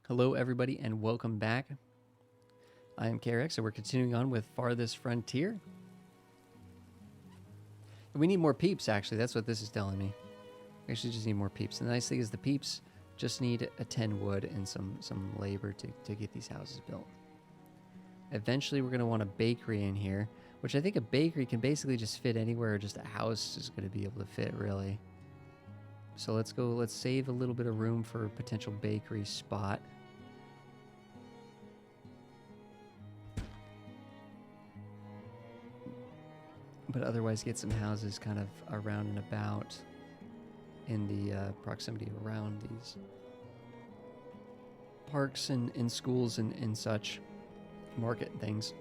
Hello, everybody, and welcome back. I am KRX, so we're continuing on with Farthest Frontier. We need more peeps, actually. That's what this is telling me. We actually just need more peeps. And the nice thing is the peeps just need a 10 wood and some labor to get these houses built. Eventually, we're going to want a bakery in here, which I think a bakery can basically just fit anywhere. Just a house is going to be able to fit, really. So let's save a little bit of room for a potential bakery spot. But otherwise get some houses kind of around and about in the proximity around these parks and schools and such, market and things.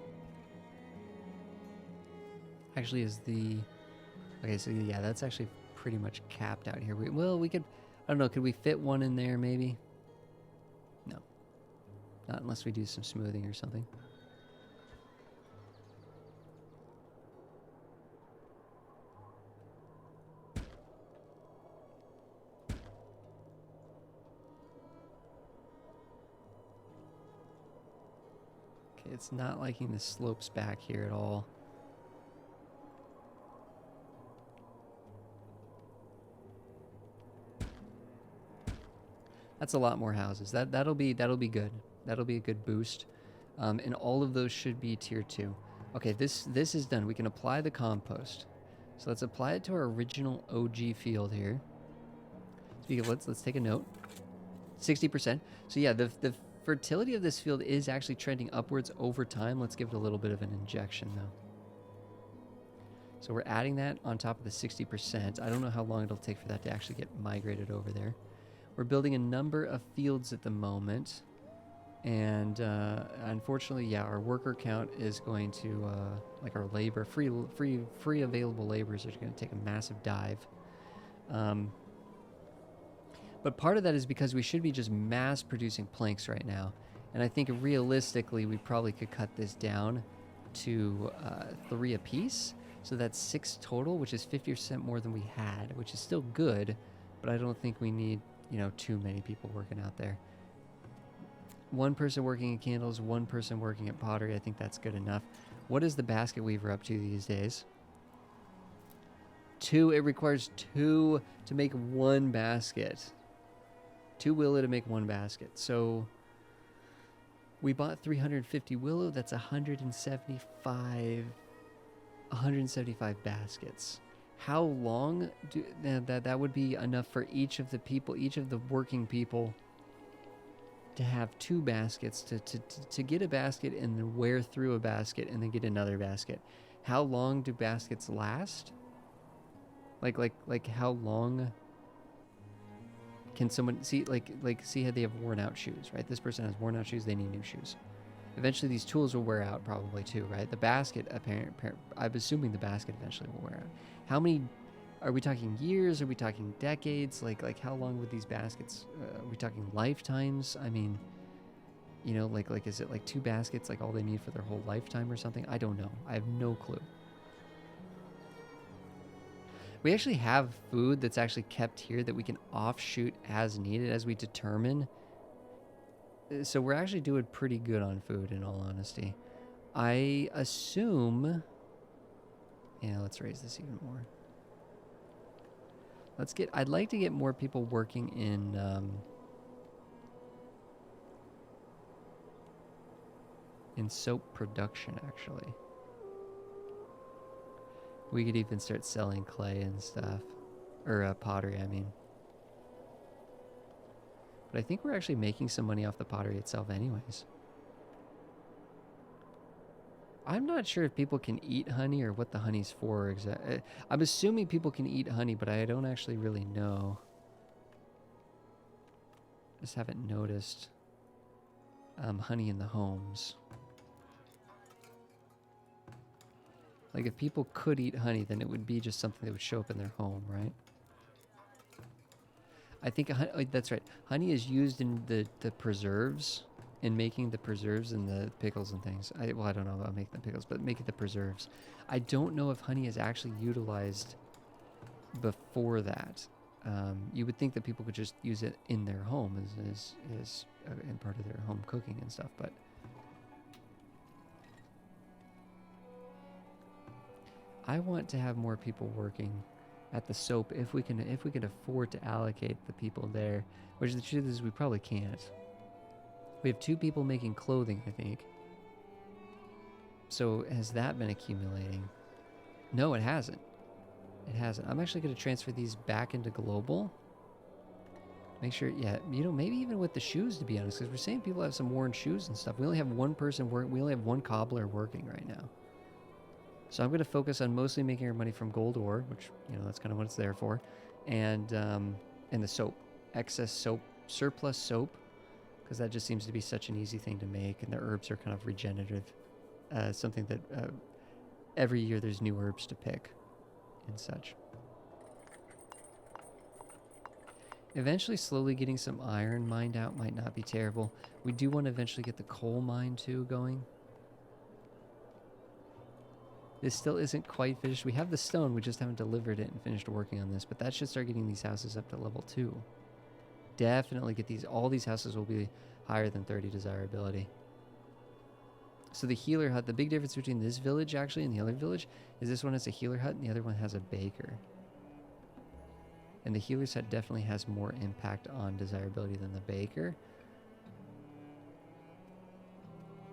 Actually is the, okay, so yeah, that's actually pretty much capped out here. We could, I don't know, could we fit one in there maybe? No, not unless we do some smoothing or something. It's not liking the slopes back here at all. That's a lot more houses. That'll be good. That'll be a good boost. And all of those should be tier 2. Okay, this is done. We can apply the compost. So let's apply it to our original OG field here. So let's take a note. 60%. So yeah, the fertility of this field is actually trending upwards over time. Let's give it a little bit of an injection though. So we're adding that on top of the 60%. I don't know how long it'll take for that to actually get migrated over there. We're building a number of fields at the moment. And unfortunately, yeah, our worker count is going to, like our labor, free available laborers are going to take a massive dive. But part of that is because we should be just mass producing planks right now. And I think realistically, we probably could cut this down to 3 apiece. So that's 6 total, which is 50% more than we had, which is still good. But I don't think we need, too many people working out there. 1 person working at candles, 1 person working at pottery. I think that's good enough. What is the basket weaver up to these days? 2. It requires 2 to make 1 basket. 2 willow to make 1 basket. So we bought 350 willow. That's 175 baskets. How long do that would be enough for each of the people, each of the working people, to have 2 baskets to get a basket and then wear through a basket and then get another basket. How long do baskets last? Like how long can someone see, see how they have worn out shoes, right? This person has worn out shoes, they need new shoes. Eventually these tools will wear out probably too, right? The basket, I'm assuming the basket eventually will wear out. How many, are we talking years? Are we talking decades? Like how long would these baskets, are we talking lifetimes? I mean, is it like 2 baskets, like all they need for their whole lifetime or something? I don't know. I have no clue. We actually have food that's actually kept here that we can offshoot as needed as we determine. So we're actually doing pretty good on food, in all honesty. I assume, let's raise this even more. I'd like to get more people working in soap production, actually. We could even start selling clay and stuff. Or pottery, I mean. But I think we're actually making some money off the pottery itself anyways. I'm not sure if people can eat honey or what the honey's for exactly. I'm assuming people can eat honey, but I don't actually really know. Just haven't noticed honey in the homes. Like, if people could eat honey, then it would be just something that would show up in their home, right? I think, that's right. Honey is used in the preserves, in making the preserves and the pickles and things. I don't know about making the pickles, but making the preserves. I don't know if honey is actually utilized before that. You would think that people could just use it in their home as in part of their home cooking and stuff, but I want to have more people working at the soap if we can afford to allocate the people there, which the truth is we probably can't. We have 2 people making clothing, I think. So has that been accumulating? No, it hasn't. It hasn't. I'm actually going to transfer these back into global. Make sure, yeah, maybe even with the shoes, to be honest, because we're saying people have some worn shoes and stuff. We only have one person working. We only have one cobbler working right now. So I'm going to focus on mostly making our money from gold ore, which, that's kind of what it's there for. And the soap. Excess soap, surplus soap, because that just seems to be such an easy thing to make. And the herbs are kind of regenerative. Something that every year there's new herbs to pick and such. Eventually, slowly getting some iron mined out might not be terrible. We do want to eventually get the coal mine too going. This still isn't quite finished. We have the stone, we just haven't delivered it and finished working on this, but that should start getting these houses up to level 2. Definitely get these, all these houses will be higher than 30 desirability. So the healer hut, the big difference between this village actually and the other village is this one has a healer hut and the other one has a baker. And the healer's hut definitely has more impact on desirability than the baker.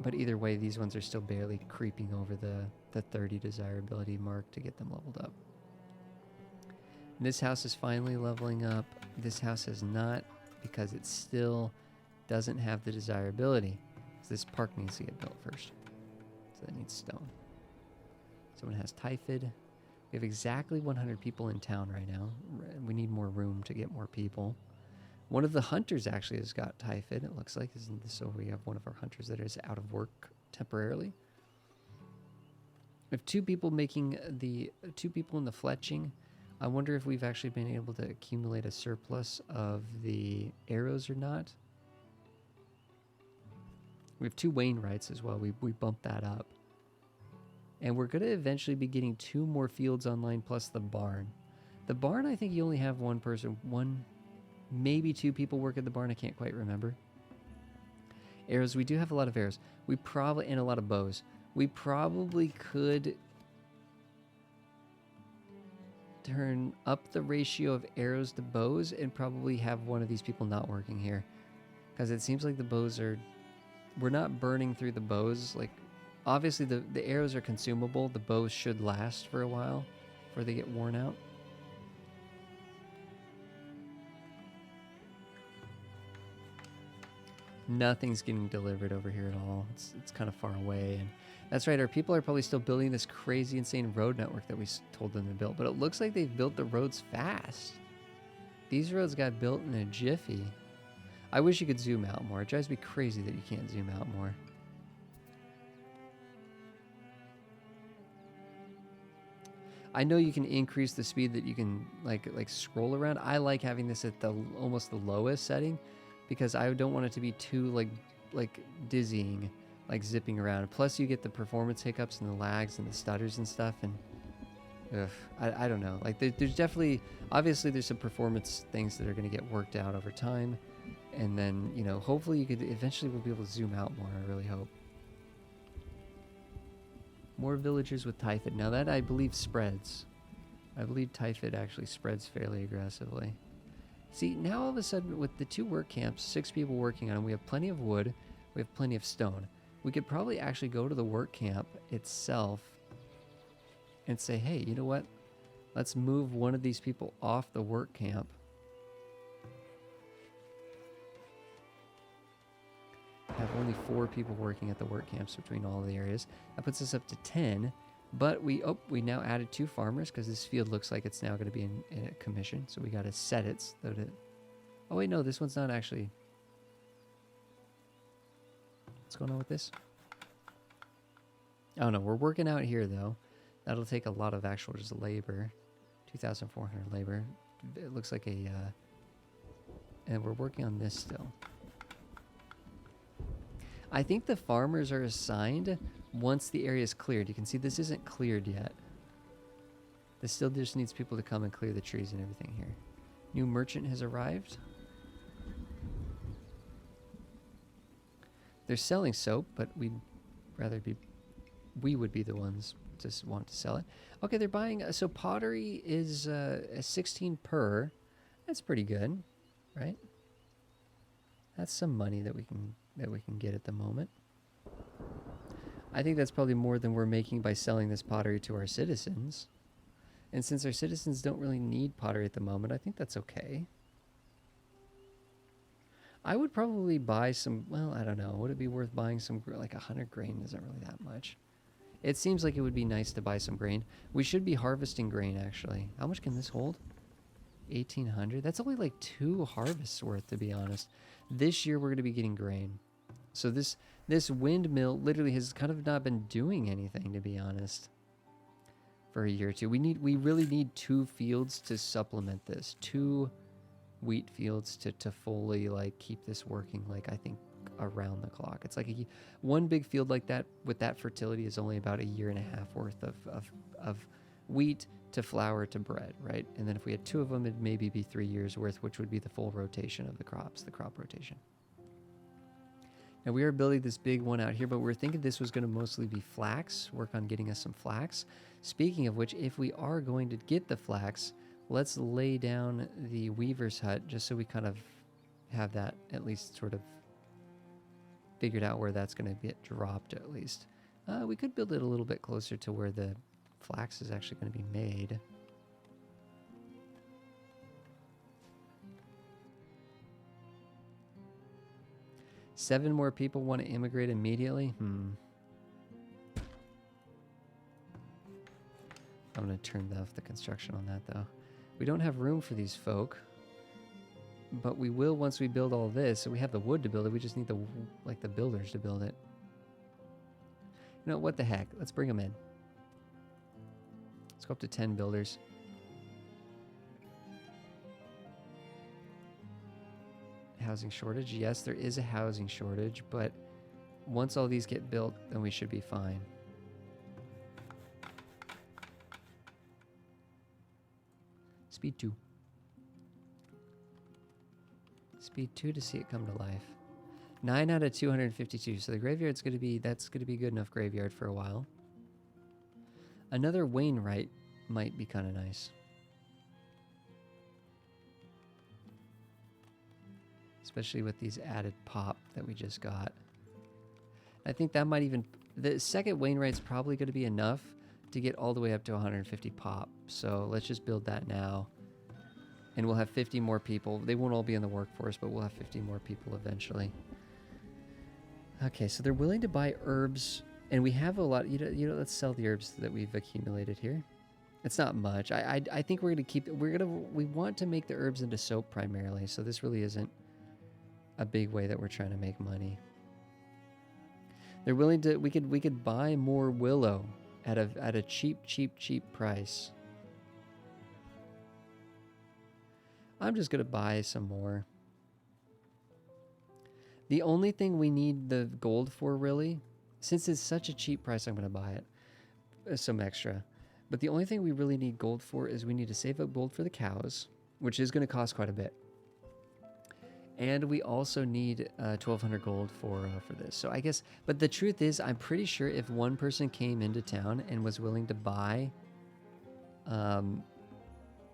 But either way, these ones are still barely creeping over the 30 desirability mark to get them leveled up. And this house is finally leveling up. This house has not, because it still doesn't have the desirability. This park needs to get built first. So that needs stone. Someone has typhid. We have exactly 100 people in town right now. We need more room to get more people. One of the hunters actually has got typhid, it looks like. Isn't this so? We have one of our hunters that is out of work temporarily. We have 2 people making 2 people in the fletching. I wonder if we've actually been able to accumulate a surplus of the arrows or not. We have 2 Wainwrights as well. We bumped that up. And we're going to eventually be getting 2 more fields online plus the barn. The barn, I think you only have one person, maybe 2 people work at the barn. I can't quite remember. Arrows, we do have a lot of arrows. And a lot of bows. We probably could turn up the ratio of arrows to bows and probably have one of these people not working here. Because it seems like the bows are... We're not burning through the bows. Like, obviously the arrows are consumable. The bows should last for a while before they get worn out. Nothing's getting delivered over here at all. It's kind of far away. And that's right, our people are probably still building this crazy, insane road network that we told them to build. But it looks like they've built the roads fast. These roads got built in a jiffy. I wish you could zoom out more. It drives me crazy that you can't zoom out more. I know you can increase the speed that you can like scroll around. I like having this at the almost the lowest setting because I don't want it to be too like dizzying, like zipping around. Plus you get the performance hiccups and the lags and the stutters and stuff, and I don't know. Like there's definitely, obviously there's some performance things that are going to get worked out over time. And then, hopefully you could eventually we'll be able to zoom out more. I really hope. More villagers with typhid. Now that I believe spreads. I believe typhid actually spreads fairly aggressively. See, now all of a sudden with the 2 work camps, 6 people working on them, we have plenty of wood. We have plenty of stone. We could probably actually go to the work camp itself and say, hey, you know what? Let's move one of these people off the work camp. Have only 4 people working at the work camps between all the areas. That puts us up to 10. But we now added 2 farmers because this field looks like it's now going to be in a commission. So we got to set it so that oh wait, no, this one's not actually. What's going on with this? Oh no, we're working out here though. That'll take a lot of actual just labor. 2,400 labor. It looks like a and we're working on this still. I think the farmers are assigned once the area is cleared. You can see this isn't cleared yet. This still just needs people to come and clear the trees and everything here. New merchant has arrived. They're selling soap, but we would be the ones to want to sell it. Okay, they're buying. So pottery is a 16 per. That's pretty good, right? That's some money that we can get at the moment. I think that's probably more than we're making by selling this pottery to our citizens. And since our citizens don't really need pottery at the moment, I think that's okay. I would probably buy some, well, I don't know. Would it be worth buying some, like 100 grain isn't really that much. It seems like it would be nice to buy some grain. We should be harvesting grain, actually. How much can this hold? 1,800? That's only like 2 harvests worth, to be honest. This year we're going to be getting grain. So this windmill literally has kind of not been doing anything, to be honest, for a year or two. We really need 2 fields to supplement this. 2 wheat fields to fully like keep this working, like I think around the clock. It's like one big field like that with that fertility is only about a year and a half worth of wheat to flour to bread, right? And then if we had 2 of them, it'd maybe be 3 years worth, which would be the full rotation of the crops, the crop rotation. Now we are building this big one out here, but we're thinking this was going to mostly be flax, work on getting us some flax. Speaking of which, if we are going to get the flax, let's lay down the weaver's hut just so we kind of have that at least sort of figured out where that's going to get dropped at least. We could build it a little bit closer to where the flax is actually going to be made. Seven more people want to immigrate immediately? I'm going to turn off the construction on that, though. We don't have room for these folk, but we will once we build all this. So we have the wood to build it. We just need the builders to build it. You know, what the heck? Let's bring them in. Let's go up to 10 builders. Housing shortage? Yes, there is a housing shortage, but once all these get built, then we should be fine. Speed 2. Speed 2 to see it come to life. 9 out of 252. So the graveyard's going to be, that's going to be good enough graveyard for a while. Another Wainwright might be kind of nice. Especially with these added pop that we just got. I think that might even, the second Wainwright's probably going to be enough to get all the way up to 150 pop. So let's just build that now. And we'll have 50 more people. They won't all be in the workforce, but we'll have 50 more people eventually. Okay, so they're willing to buy herbs, and we have a lot. You know, let's sell the herbs that we've accumulated here. It's not much. I think we're gonna keep. We want to make the herbs into soap primarily. So this really isn't a big way that we're trying to make money. They're willing to. We could buy more willow at a cheap price. I'm just gonna buy some more. The only thing we need the gold for, really, since it's such a cheap price, I'm gonna buy it, some extra. But the only thing we really need gold for is we need to save up gold for the cows, which is gonna cost quite a bit. And we also need 1,200 gold for this. So I guess, but the truth is, I'm pretty sure if one person came into town and was willing to buy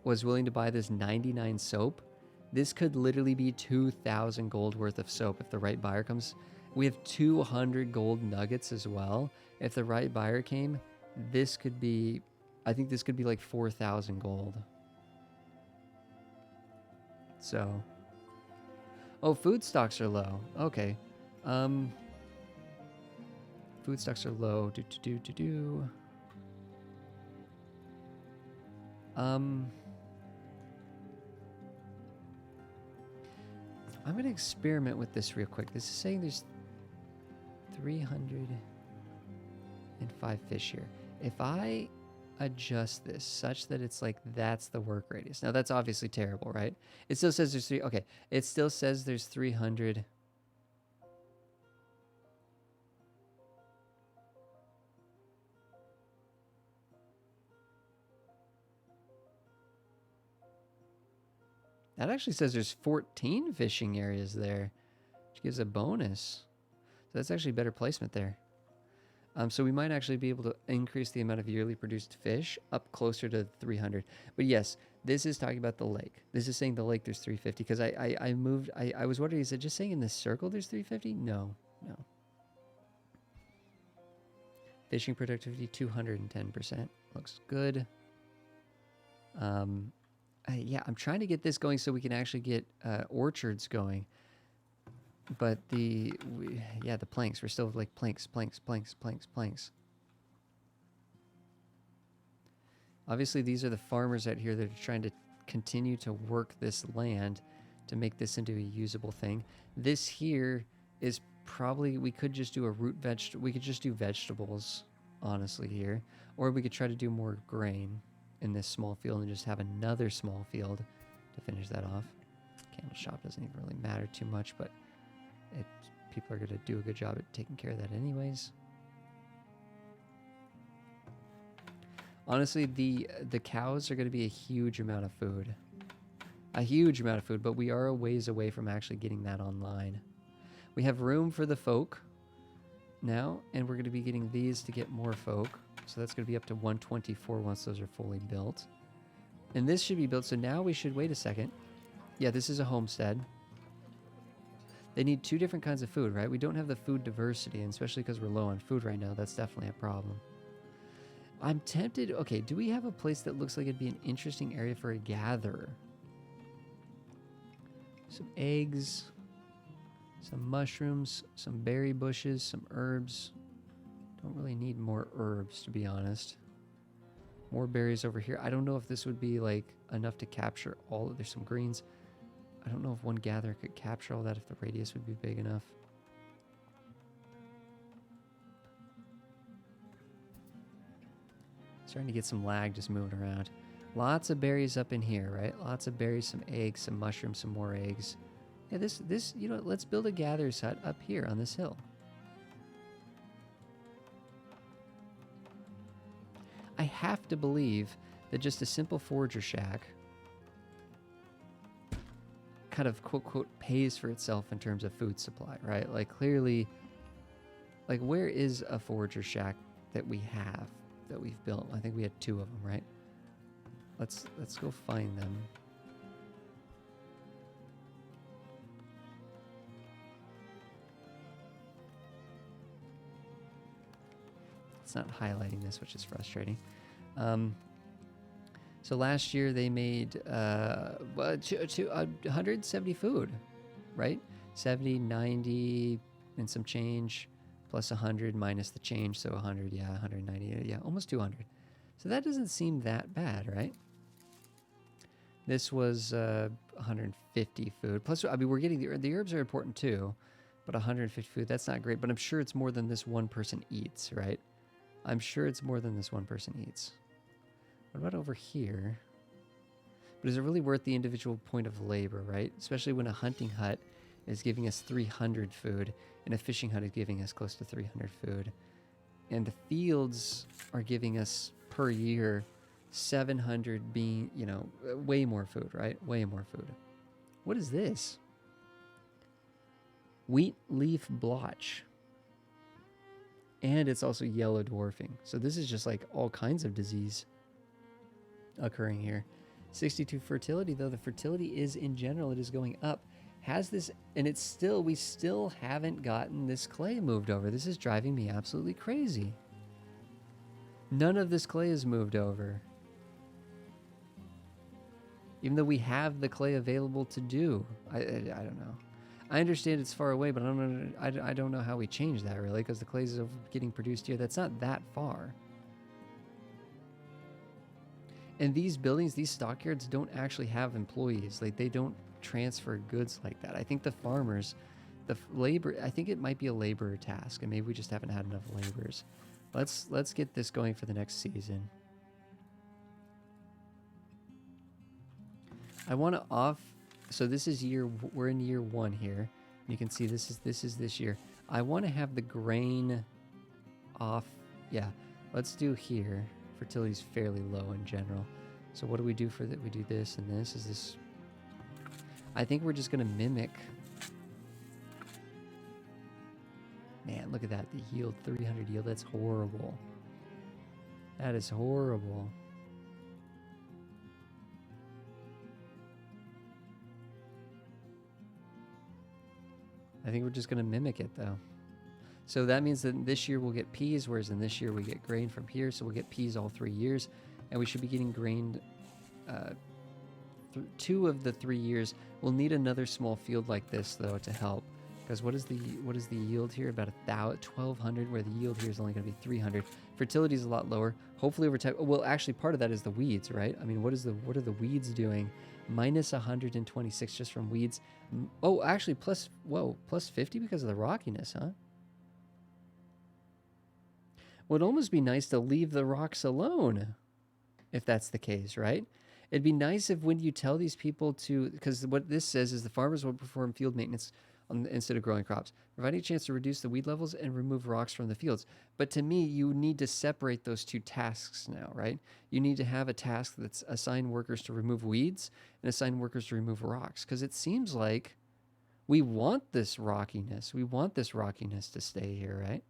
this 99 soap, this could literally be 2,000 gold worth of soap if the right buyer comes. We have 200 gold nuggets as well. If the right buyer came, this could be, I think this could be like 4,000 gold. So, oh, food stocks are low. Okay. Food stocks are low. I'm going to experiment with this real quick. This is saying there's 305 fish here. If I adjust this such that it's like that's the work radius. Now that's obviously terrible, right? It still says there's okay. It still says there's 300. That actually says there's 14 fishing areas there, which gives a bonus. So that's actually better placement there. So we might actually be able to increase the amount of yearly produced fish up closer to 300. But yes, this is talking about the lake. This is saying the lake there's 350 because I was wondering, is it just saying in this circle there's 350? No. Fishing productivity 210%. Looks good. Yeah, I'm trying to get this going so we can actually get orchards going. But the planks. We're still like planks. Obviously, these are the farmers out here that are trying to continue to work this land to make this into a usable thing. This here is probably, we could just do a root vegetable. We could just do vegetables, honestly, here. Or we could try to do more grain in this small field and just have another small field to finish that off. Candle shop doesn't even really matter too much, but people are going to do a good job at taking care of that anyways. Honestly, the cows are going to be a huge amount of food. A huge amount of food, but we are a ways away from actually getting that online. We have room for the folk now, and we're going to be getting these to get more folk. So that's going to be up to 124 once those are fully built. And this should be built, so now we should, wait a second. Yeah, this is a homestead. They need 2 different kinds of food, right? We don't have the food diversity, and especially because we're low on food right now, that's definitely a problem. I'm tempted, okay, do we have a place that looks like it'd be an interesting area for a gatherer? Some eggs, some mushrooms, some berry bushes, some herbs. Don't really need more herbs, to be honest. More berries over here. I don't know if this would be like enough to capture all of, there's some greens. I don't know if one gatherer could capture all that, if the radius would be big enough. Starting to get some lag just moving around. Lots of berries up in here, right? Lots of berries, some eggs, some mushrooms, some more eggs. Yeah, this, you know, let's build a gatherer's hut up here on this hill. I have to believe that just a simple forager shack kind of quote pays for itself in terms of food supply, right? Like clearly, like where is a forager shack that we have, that we've built? I think we had 2 of them, right? Let's go find them. It's not highlighting this, which is frustrating. So last year they made 170 food, right? 70, 90, and some change, plus 100 minus the change, so 100, yeah, 190, yeah, almost 200. So that doesn't seem that bad, right? This was 150 food. Plus, I mean, we're getting the herbs are important too, but 150 food, that's not great. But I'm sure it's more than this one person eats, right? I'm sure it's more than this one person eats. What about over here? But is it really worth the individual point of labor, right? Especially when a hunting hut is giving us 300 food and a fishing hut is giving us close to 300 food. And the fields are giving us per year 700 being, you know, way more food, right? Way more food. What is this? Wheat leaf blotch. And it's also yellow dwarfing. So this is just like all kinds of disease occurring here. 62 fertility, though the fertility is in general, it is going up. Has this, and it's still, we still haven't gotten this clay moved over. This is driving me absolutely crazy. None of this clay is moved over. Even though we have the clay available to do. I don't know. I understand it's far away, but I don't know how we change that really, because the clay is getting produced here. That's not that far. And these buildings, these stockyards don't actually have employees. Like they don't transfer goods like that. I think the farmers, the labor, I think it might be a labor task, and maybe we just haven't had enough laborers. Let's get this going for the next season. I want to off. So this is we're in year 1 here. You can see this is this year. I want to have the grain off. Yeah, let's do here. Fertility is fairly low in general. So what do we do for that? We do this and this. Is this I think we're just going to mimic. Man, look at that. The yield, 300 yield. That's horrible. That is horrible. I think we're just going to mimic it, though. So that means that this year we'll get peas, whereas in this year we get grain from here. So we'll get peas all 3 years. And we should be getting grain 2 of the 3 years. We'll need another small field like this, though, to help. Because what is the yield here? About 1,200, where the yield here is only going to be 300. Fertility is a lot lower. Hopefully over time. Well, actually, part of that is the weeds, right? I mean, what are the weeds doing? Minus 126 just from weeds. Oh, actually, plus 50 because of the rockiness, huh? Would almost be nice to leave the rocks alone, if that's the case, right? It'd be nice if when you tell these people to, because what this says is the farmers will perform field maintenance instead of growing crops, providing a chance to reduce the weed levels and remove rocks from the fields. But to me, you need to separate those two tasks now, right? You need to have a task that's assign workers to remove weeds and assign workers to remove rocks, because it seems like we want this rockiness. We want this rockiness to stay here, right?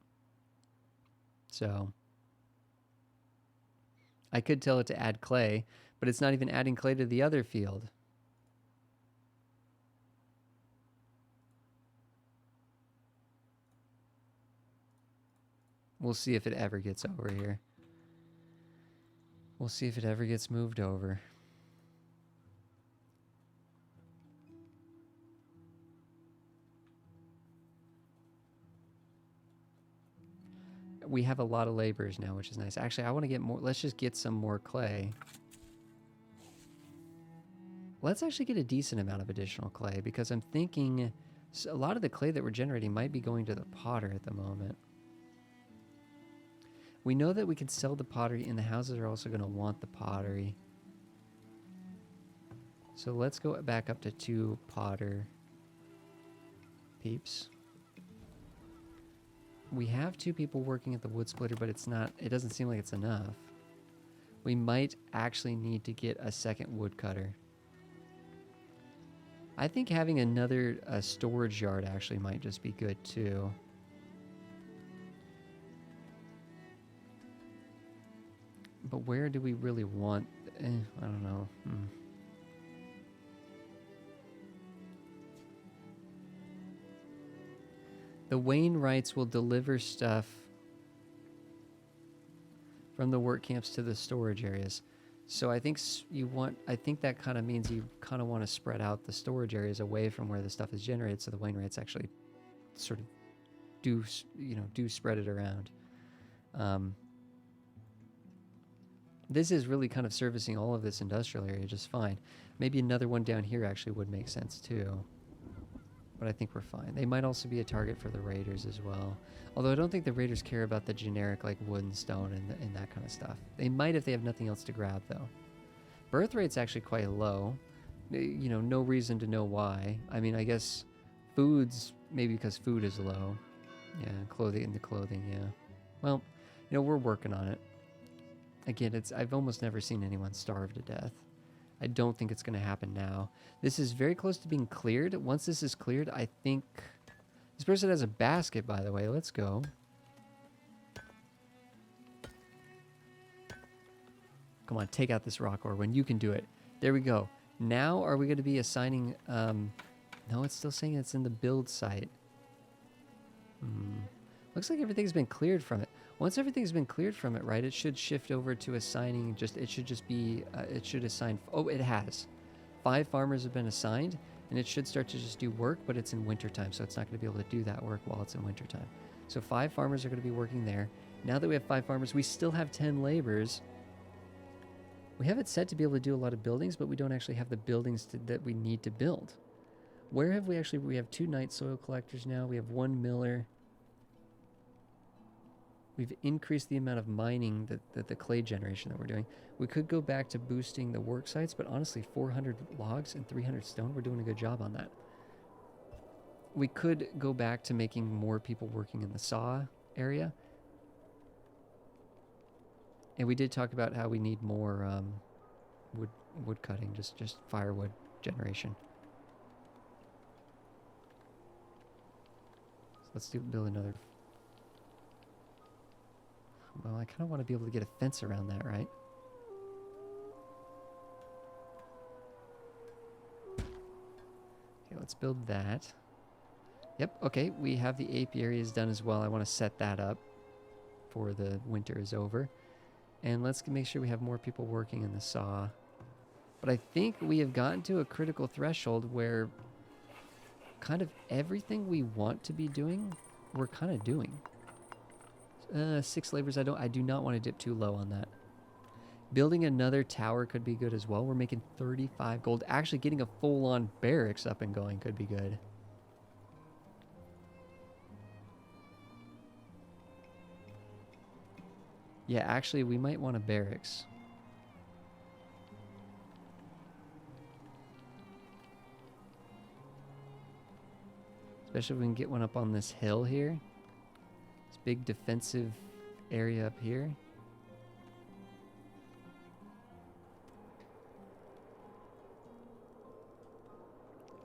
So I could tell it to add clay, but it's not even adding clay to the other field. We'll see if it ever gets over here. We'll see if it ever gets moved over. We have a lot of laborers now, which is nice. Actually, I want to get more. Let's just get some more clay. Let's actually get a decent amount of additional clay, because I'm thinking a lot of the clay that we're generating might be going to the potter at the moment. We know that we can sell the pottery, and the houses are also going to want the pottery. So let's go back up to 2 potter peeps. We have 2 people working at the wood splitter, but it doesn't seem like it's enough. We might actually need to get a second woodcutter. I think having another storage yard actually might just be good too. But where do we really want? I don't know. The Wainwrights will deliver stuff from the work camps to the storage areas. So I think that kind of means you kind of want to spread out the storage areas away from where the stuff is generated, so the Wainwrights actually sort of do spread it around. This is really kind of servicing all of this industrial area just fine. Maybe another one down here actually would make sense too. But I think we're fine. They might also be a target for the raiders as well. Although I don't think the raiders care about the generic like wood and stone and that kind of stuff. They might if they have nothing else to grab though. Birth rate's actually quite low. You know, no reason to know why. I mean, I guess food's maybe because food is low. Yeah, clothing, yeah. Well, you know, we're working on it. Again, I've almost never seen anyone starve to death. I don't think it's going to happen now. This is very close to being cleared. Once this is cleared, I think... This person has a basket, by the way. Let's go. Come on, take out this rock ore when you can do it. There we go. Now, are we going to be assigning... no, it's still saying it's in the build site. Looks like everything's been cleared from it. Once everything's been cleared from it, right, it should shift over to assigning it should assign, oh, it has. 5 farmers have been assigned, and it should start to just do work, but it's in wintertime, so it's not going to be able to do that work while it's in wintertime. So 5 farmers are going to be working there. Now that we have 5 farmers, we still have 10 laborers. We have it set to be able to do a lot of buildings, but we don't actually have the buildings that we need to build. Where have we actually, we have 2 night soil collectors now, we have 1 miller. We've increased the amount of mining that the clay generation that we're doing. We could go back to boosting the work sites, but honestly, 400 logs and 300 stone, we're doing a good job on that. We could go back to making more people working in the saw area. And we did talk about how we need more wood cutting, just firewood generation. let's build another. Well, I kind of want to be able to get a fence around that, right? Okay, let's build that. Yep, okay, we have the apiaries done as well. I want to set that up before the winter is over. And let's make sure we have more people working in the saw. But I think we have gotten to a critical threshold where kind of everything we want to be doing, we're kind of doing. 6 labors, I do not want to dip too low on that. Building another tower could be good as well. We're making 35 gold. Actually, getting a full-on barracks up and going could be good. Yeah, actually, we might want a barracks. Especially if we can get one up on this hill here. This big defensive area up here.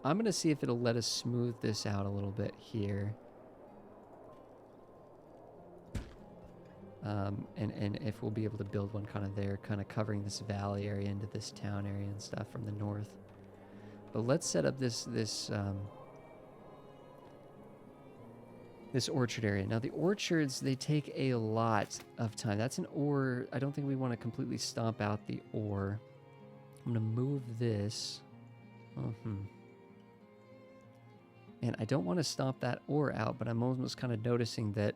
I'm going to see if it'll let us smooth this out a little bit here. And if we'll be able to build one kind of there, kind of covering this valley area into this town area and stuff from the north. But let's set up this orchard area. Now the orchards, they take a lot of time. That's an ore. I don't think we want to completely stomp out the ore. I'm going to move this. And I don't want to stomp that ore out, but I'm almost kind of noticing that,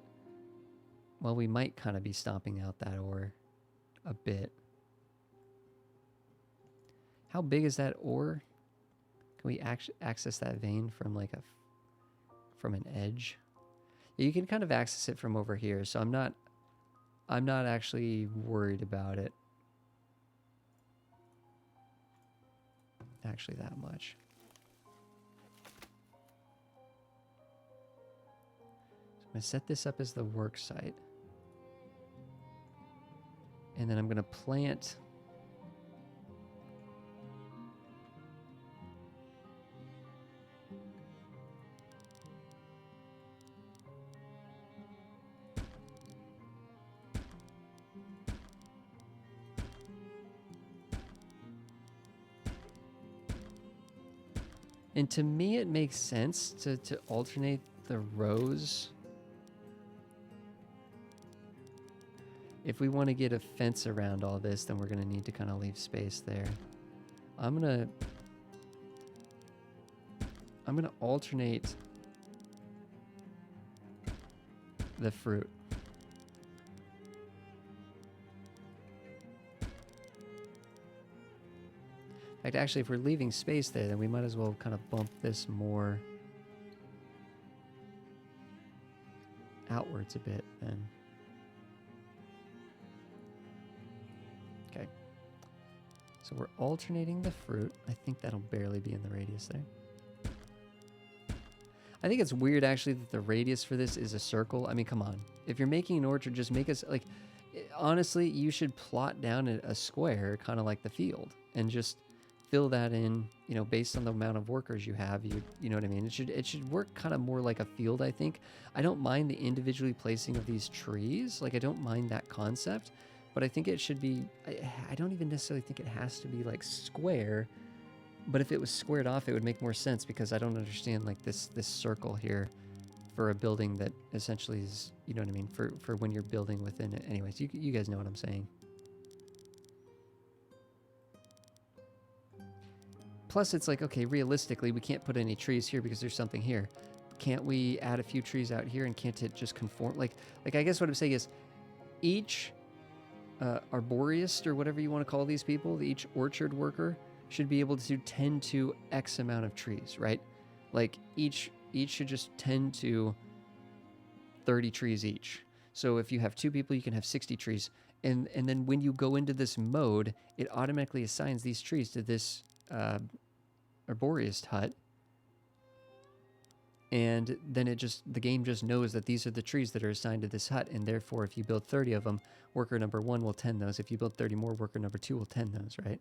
well, we might kind of be stomping out that ore a bit. How big is that ore? Can we access that vein from like from an edge? Yeah, you can kind of access it from over here, so I'm not actually worried about it. Actually that much. So I'm going to set this up as the work site. And then I'm going to plant and to me it makes sense to alternate the rows. If we want to get a fence around all this, then we're going to need to kind of leave space there. I'm going to alternate the fruit. In fact, actually, if we're leaving space there, then we might as well kind of bump this more outwards a bit then. Okay. So we're alternating the fruit. I think that'll barely be in the radius there. I think it's weird, actually, that the radius for this is a circle. I mean, come on. If you're making an orchard, just make us, like, honestly, you should plot down a square, kind of like the field, and just fill that in, you know, based on the amount of workers you have. You know what I mean? It should work kind of more like a field, I think. I don't mind the individually placing of these trees. Like, I don't mind that concept. But I think it should be, I don't even necessarily think it has to be like square, but if it was squared off, it would make more sense, because I don't understand like this circle here for a building that essentially is, you know what I mean, for when you're building within it. Anyways, you guys know what I'm saying. Plus it's like, okay, realistically, we can't put any trees here because there's something here. Can't we add a few trees out here, and can't it just conform? Like I guess what I'm saying is each arborist, or whatever you want to call these people, each orchard worker should be able to tend to X amount of trees, right? Like each should just tend to 30 trees each. So if you have 2 people, you can have 60 trees. And then when you go into this mode, it automatically assigns these trees to this arborist hut. And then the game just knows that these are the trees that are assigned to this hut, and therefore if you build 30 of them, worker number 1 will tend those. If you build 30 more, worker number 2 will tend those, right?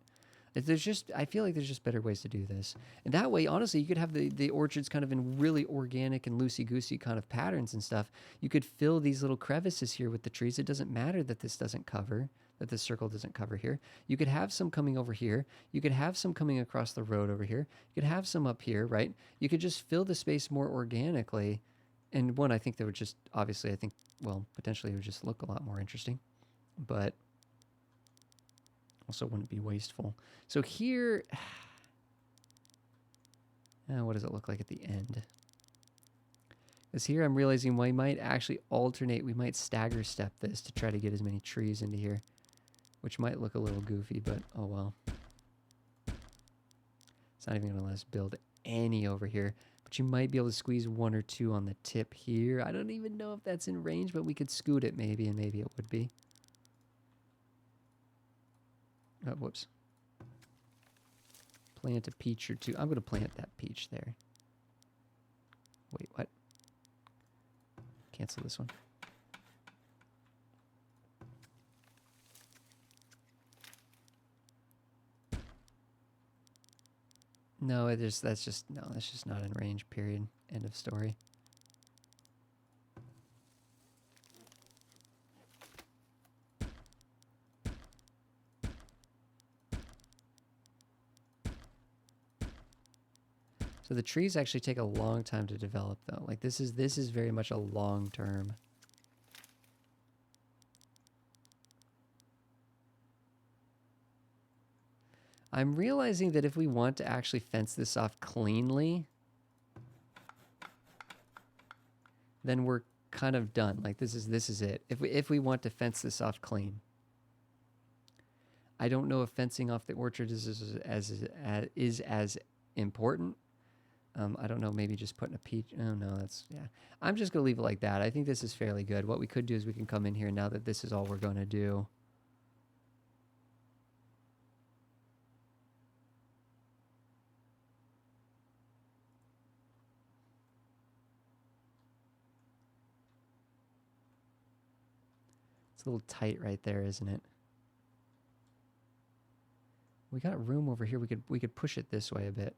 There's just, I feel like there's just better ways to do this. And that way, honestly, you could have the orchards kind of in really organic and loosey-goosey kind of patterns and stuff. You could fill these little crevices here with the trees. It doesn't matter that this doesn't cover, that this circle doesn't cover here. You could have some coming over here. You could have some coming across the road over here. You could have some up here, right? You could just fill the space more organically. And one, I think that would just, obviously, I think, well, potentially it would just look a lot more interesting. But also wouldn't be wasteful. So here, what does it look like at the end? Because here I'm realizing we might actually alternate, we might stagger step this to try to get as many trees into here, which might look a little goofy, but oh well. It's not even going to let us build any over here, but you might be able to squeeze one or two on the tip here. I don't even know if that's in range, but we could scoot it maybe, and maybe it would be. Oh, whoops. Plant a peach or two. I'm going to plant that peach there. Wait, what? Cancel this one. No, that's just not in range, period. End of story. So the trees actually take a long time to develop, though. Like this is very much a long term. I'm realizing that if we want to actually fence this off cleanly, then we're kind of done. Like this is it. If we want to fence this off clean. I don't know if fencing off the orchard is as important. I don't know, maybe just putting a peach. Oh, no, that's, yeah. I'm just going to leave it like that. I think this is fairly good. What we could do is we can come in here now that this is all we're going to do. It's a little tight right there, isn't it? We got room over here. We could push it this way a bit.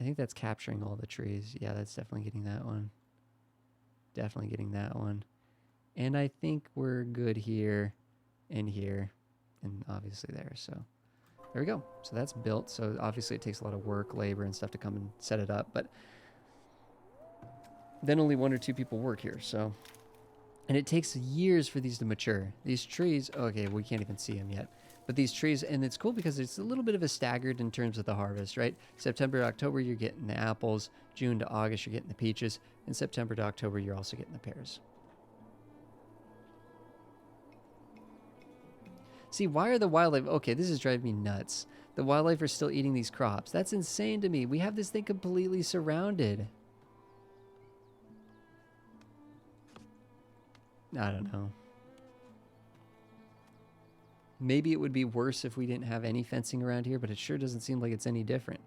I think that's capturing all the trees. Yeah, that's definitely getting that one. Definitely getting that one. And I think we're good here and here and obviously there. So there we go. So that's built. So obviously it takes a lot of work, labor, and stuff to come and set it up. But then only one or two people work here. So, and it takes years for these to mature. These trees, okay, we can't even see them yet. But these trees, and it's cool because it's a little bit of a staggered in terms of the harvest, right? September to October, you're getting the apples. June to August, you're getting the peaches. And September to October, you're also getting the pears. See, why are the wildlife... Okay, this is driving me nuts. The wildlife are still eating these crops. That's insane to me. We have this thing completely surrounded. I don't know. Maybe it would be worse if we didn't have any fencing around here, but it sure doesn't seem like it's any different.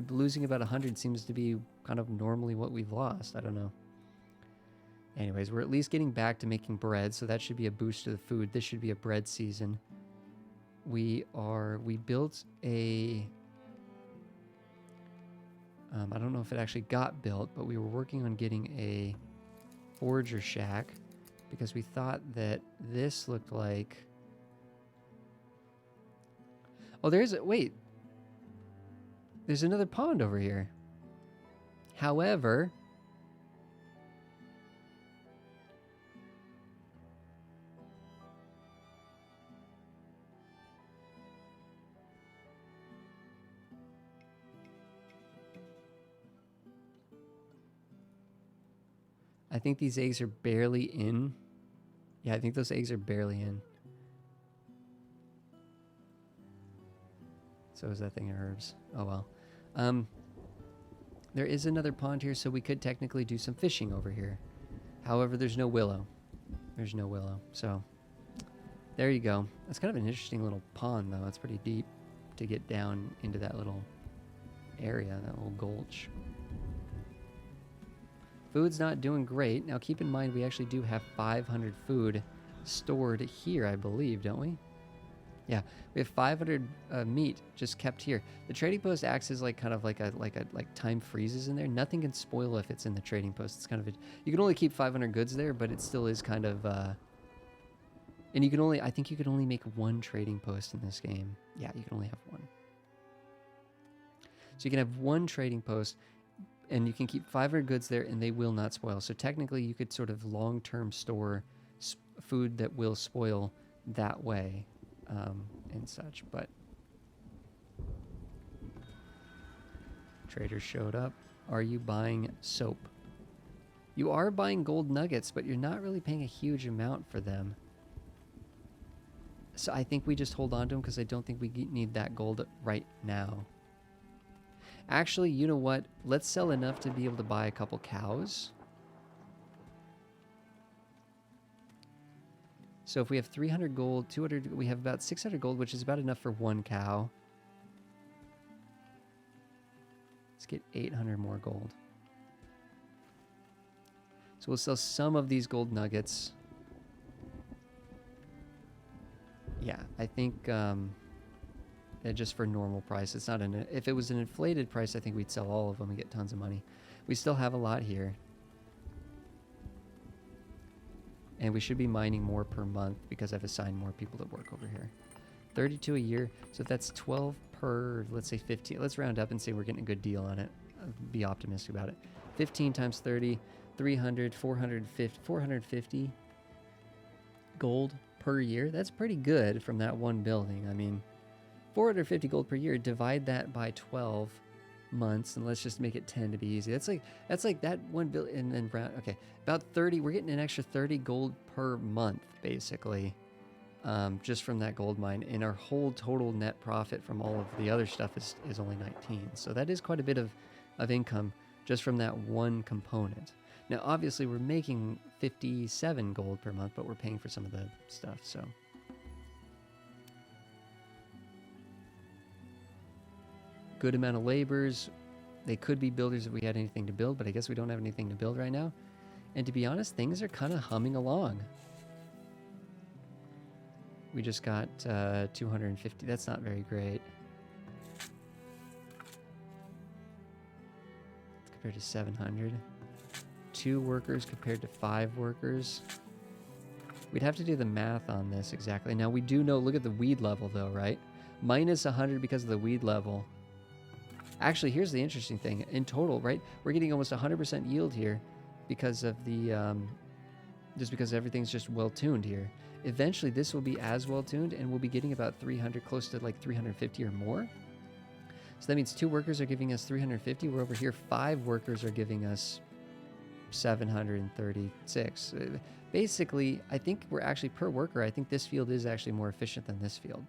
Losing about 100 seems to be kind of normally what we've lost. I don't know. Anyways, we're at least getting back to making bread, so that should be a boost to the food. This should be a bread season. We built a... I don't know if it actually got built, but we were working on getting a forager shack because we thought that this looked like... Oh, there's a... Wait. There's another pond over here. However... I think these eggs are barely in. Yeah, I think those eggs are barely in. So is that thing of herbs. Oh well. There is another pond here, so we could technically do some fishing over here. However, there's no willow. There's no willow. So there you go. That's kind of an interesting little pond, though. It's pretty deep. to get down into that little area, that little gulch. Food's not doing great. Now keep in mind we actually do have 500 food stored here, I believe, don't we? Yeah, we have 500 meat just kept here. The trading post acts as like kind of like time freezes in there. Nothing can spoil if it's in the trading post. It's kind of you can only keep 500 goods there, but it still is kind of and you can only, I think you can only make one trading post in this game. Yeah, you can only have one. So you can have one trading post and you can keep 500 goods there and they will not spoil. So technically you could sort of long-term store food that will spoil that way and such. But trader showed up. Are you buying soap? You are buying gold nuggets, but you're not really paying a huge amount for them. So I think we just hold on to them because I don't think we need that gold right now. Actually, you know what? Let's sell enough to be able to buy a couple cows. So if we have 300 gold, 200, we have about 600 gold, which is about enough for one cow. Let's get 800 more gold. So we'll sell some of these gold nuggets. Yeah, I think just for normal price. It's not an, if it was an inflated price, I think we'd sell all of them and get tons of money. We still have a lot here. And we should be mining more per month because I've assigned more people to work over here. 32 a year, so if that's 12 per, let's say 15. Let's round up and say we're getting a good deal on it. Be optimistic about it. 15 times 30, 300, 450 gold per year. That's pretty good from that one building. I mean, 450 gold per year, divide that by 12 months, and let's just make it 10 to be easy. That's like that one bill, and then okay, about 30. We're getting an extra 30 gold per month, basically, just from that gold mine. And our whole total net profit from all of the other stuff is only 19. So that is quite a bit of income just from that one component. Now, obviously, we're making 57 gold per month, but we're paying for some of the stuff, so. Good amount of laborers. They could be builders if we had anything to build, but I guess we don't have anything to build right now. And to be honest, things are kind of humming along. We just got 250. That's not very great. Compared to 700. 2 workers compared to 5 workers. We'd have to do the math on this exactly. Now we do know, look at the weed level though, right? Minus 100 because of the weed level. Actually, here's the interesting thing. In total, right, we're getting almost 100% yield here because of the, just because everything's just well-tuned here. Eventually, this will be as well-tuned, and we'll be getting about 300, close to like 350 or more. So that means 2 workers are giving us 350. We're over here, 5 workers are giving us 736. Basically, I think we're actually per worker. I think this field is actually more efficient than this field,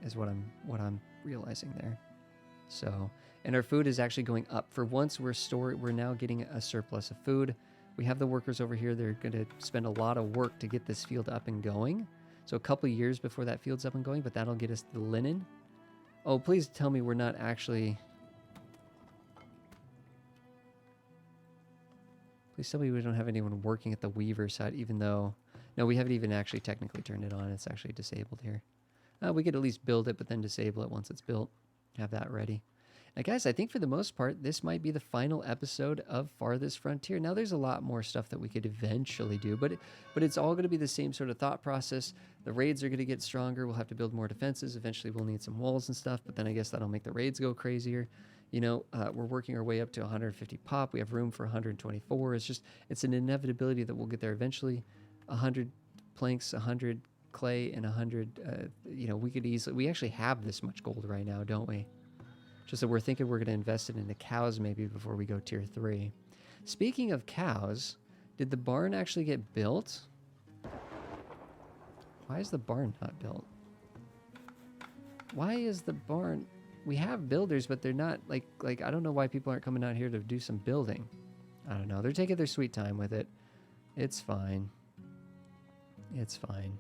is what I'm realizing there. So, and our food is actually going up. For once, we're now getting a surplus of food. We have the workers over here. They're going to spend a lot of work to get this field up and going. So a couple of years before that field's up and going, but that'll get us the linen. Oh, please tell me we're not actually... Please tell me we don't have anyone working at the weaver side, even though... No, we haven't even actually technically turned it on. It's actually disabled here. We could at least build it, but then disable it once it's built. Have that ready. Now, guys, I think for the most part, this might be the final episode of Farthest Frontier. Now, there's a lot more stuff that we could eventually do, but it's all going to be the same sort of thought process. The raids are going to get stronger. We'll have to build more defenses. Eventually, we'll need some walls and stuff, but then I guess that'll make the raids go crazier. You know, we're working our way up to 150 pop. We have room for 124. It's an inevitability that we'll get there eventually. 100 planks, 100 clay, and 100, you know, we actually have this much gold right now, don't we? Just that we're thinking we're going to invest it into cows maybe before we go tier 3. Speaking of cows, did the barn actually get built? Why is the barn not built? Why is the barn... We have builders, but they're not like I don't know why people aren't coming out here to do some building. I don't know. They're taking their sweet time with it. It's fine. It's fine.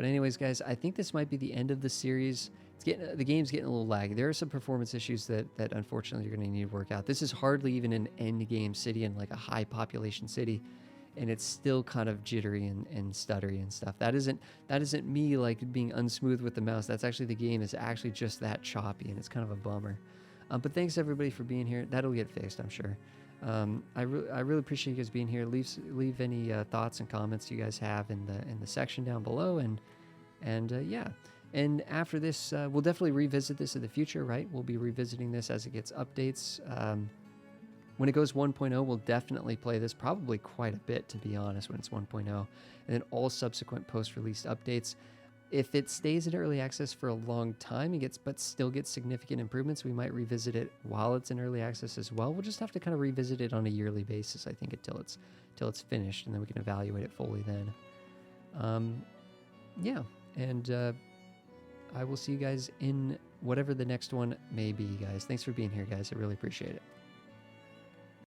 But anyways, guys, I think this might be the end of the series. The game's getting a little laggy. There are some performance issues that unfortunately you're going to need to work out. This is hardly even an end game city in like a high population city, and it's still kind of jittery and stuttery and stuff. That isn't me like being unsmooth with the mouse. That's actually the game is actually just that choppy, and it's kind of a bummer. But thanks everybody for being here. That'll get fixed, I'm sure. I really appreciate you guys being here. Leave any thoughts and comments you guys have in the section down below, and yeah. And after this, we'll definitely revisit this in the future, right? We'll be revisiting this as it gets updates. When it goes 1.0, we'll definitely play this probably quite a bit, to be honest, when it's 1.0. And then all subsequent post-release updates. If it stays in early access for a long time but still gets significant improvements, we might revisit it while it's in early access as well. We'll just have to kind of revisit it on a yearly basis, I think, until it's finished, and then we can evaluate it fully then. Yeah, and I will see you guys in whatever the next one may be, guys. Thanks for being here, guys. I really appreciate it.